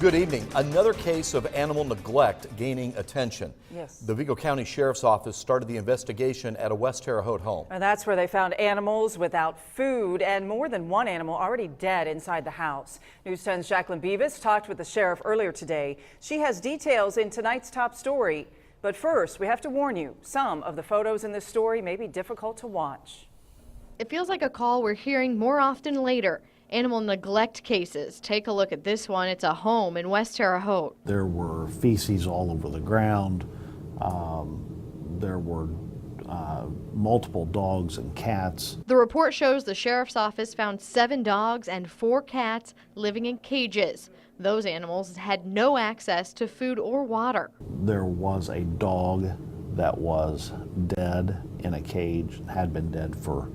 Good evening. Another case of animal neglect gaining attention. Yes. The Vigo County Sheriff's Office started the investigation at a West Terre Haute home. And that's where they found animals without food and more than one animal already dead inside the house. News 10's Jacqueline Beavis talked with the sheriff earlier today. She has details in tonight's top story. But first, we have to warn you, some of the photos in this story may be difficult to watch. It feels like a call we're hearing more often later. Animal neglect cases. Take a look at this one. It's a home in West Terre Haute. There were feces all over the ground. There were multiple dogs and cats. The report shows the sheriff's office found 7 dogs and 4 cats living in cages. Those animals had no access to food or water. There was a dog that was dead in a cage, had been dead for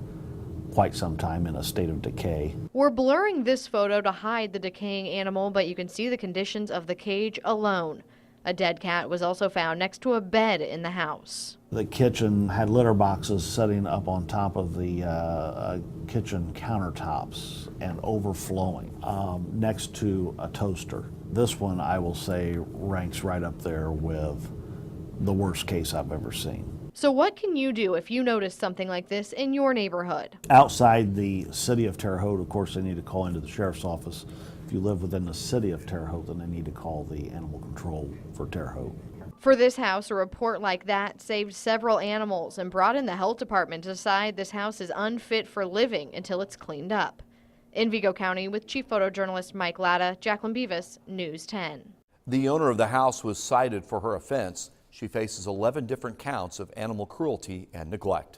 quite some time in a state of decay. We're blurring this photo to hide the decaying animal, but you can see the conditions of the cage alone. A dead cat was also found next to a bed in the house. The kitchen had litter boxes setting up on top of the kitchen countertops and overflowing next to a toaster. This one, I will say, ranks right up there with the worst case I've ever seen. So what can you do if you notice something like this in your neighborhood? Outside the city of Terre Haute, of course, they need to call into the sheriff's office. If you live within the city of Terre Haute, then they need to call the animal control for Terre Haute. For this house, a report like that saved several animals and brought in the health department to decide this house is unfit for living until it's cleaned up. In Vigo County, with Chief Photojournalist Mike Latta, Jacqueline Beavis, News 10. The owner of the house was cited for her offense. She faces 11 different counts of animal cruelty and neglect.